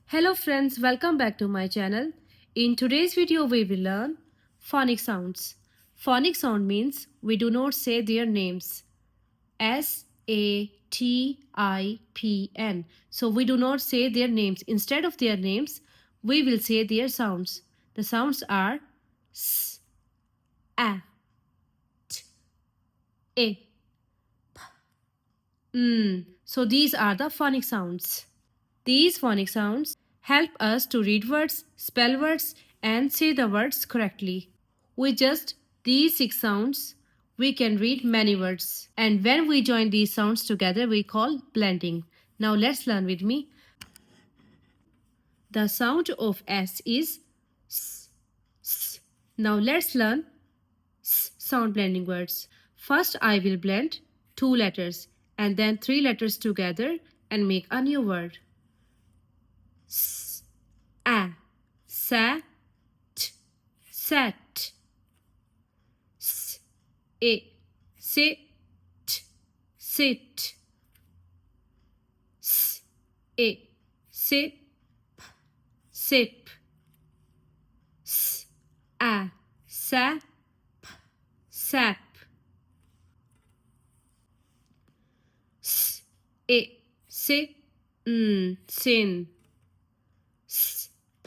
Hello friends, welcome back to my channel. In today's video we will learn phonic sounds. Phonic sound means we do not say their names. S-A-T-I-P-N. So we do not say their names. Instead of their names, we will say their sounds. The sounds are S, A, T, E, P, M. So these are the phonic sounds. These phonic sounds help us to read words, spell words, and say the words correctly. With just these 6 sounds, we can read many words. And when we join these sounds together, we call blending. Now let's learn with me. The sound of S is S, S. Now let's learn S sound blending words. First, I will blend 2 letters and then 3 letters together and make a new word. S, A, Sa, T, Sat. S, I, Sit, Sit. S, I, Sip, Sip. S, A, Sap, Sap. S, I, Sit, Sin. Sp,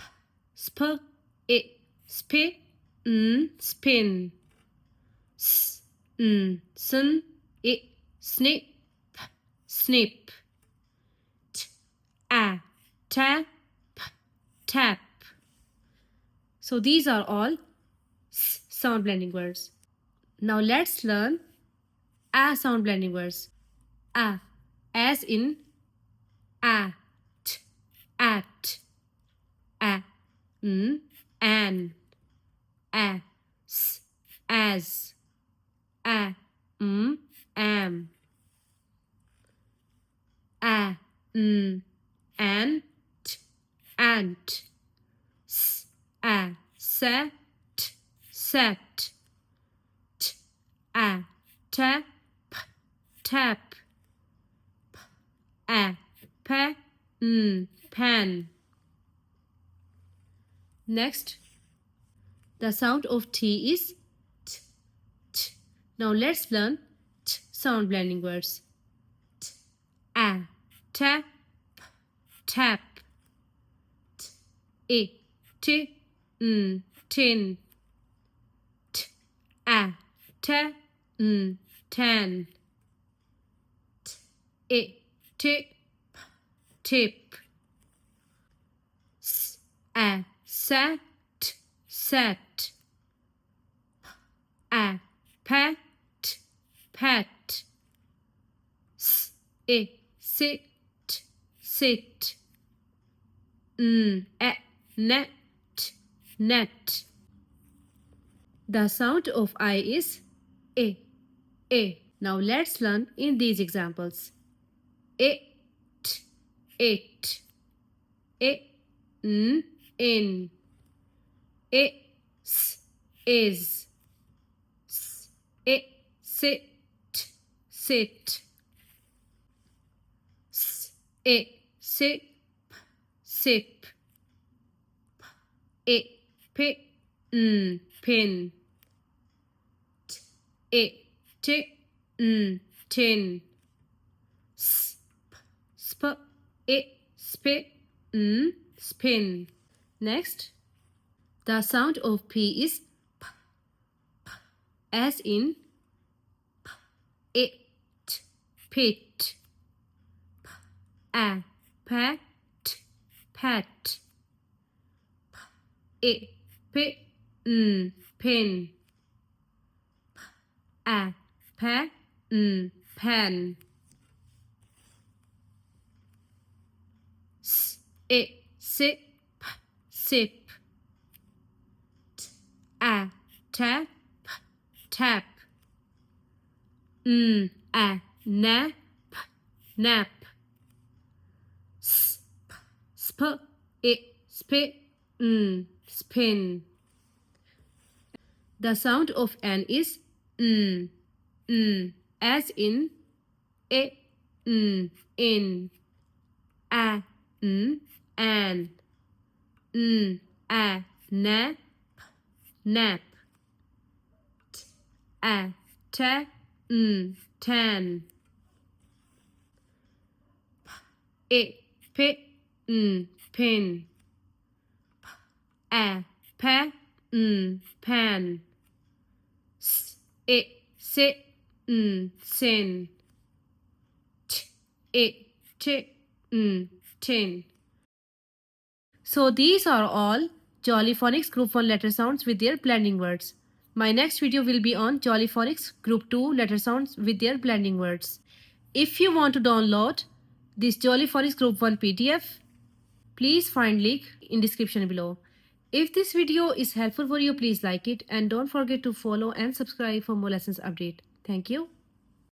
Sp, I, Spit, Spin. S, Sun, I, Snip, Snip. T, A, Tap, Tap. So these are all S sound blending words. Now let's learn A sound blending words. A, as in at, at. A, an, as, a, am. A, ant, ant. S, a, set, set. T, a, tap, tap. P, a, pe, pen. Next, the sound of T is T, T. Now let's learn T sound blending words. T, a, tap, tap. T, I, T, tin. T, a, ta, tan. T, I, tip, tip. S, a, sat, sat. P, a, pat, pat. S, I, sit, sit. A, net, net. The sound of I is A, A. Now let's learn in these examples. It, it. It, in. It, is. It, sit, sit. It, sip, sip. It, pick, pin. It, tick, tin. Sp, it, spit, spin. Next, the sound of P is P, P, as in P, it, pit. P, a, pat, pat. P, it, pit, pin. P, a, pat, pen. S, it, sip, sip. T, a, tap, tap. A, nap, nap. Sp, sp, it, spit, spin. The sound of N is as in it, in. A, an, a, nap, nap, a, te, tan, I, p, pin, a, pe, pan, s, I, sit, sin, t, I, t, tin. So these are all Jolly Phonics Group 1 letter sounds with their blending words. My next video will be on Jolly Phonics Group 2 letter sounds with their blending words. If you want to download this Jolly Phonics Group 1 PDF, please find link in description below. If this video is helpful for you, please like it and don't forget to follow and subscribe for more lessons update. Thank you.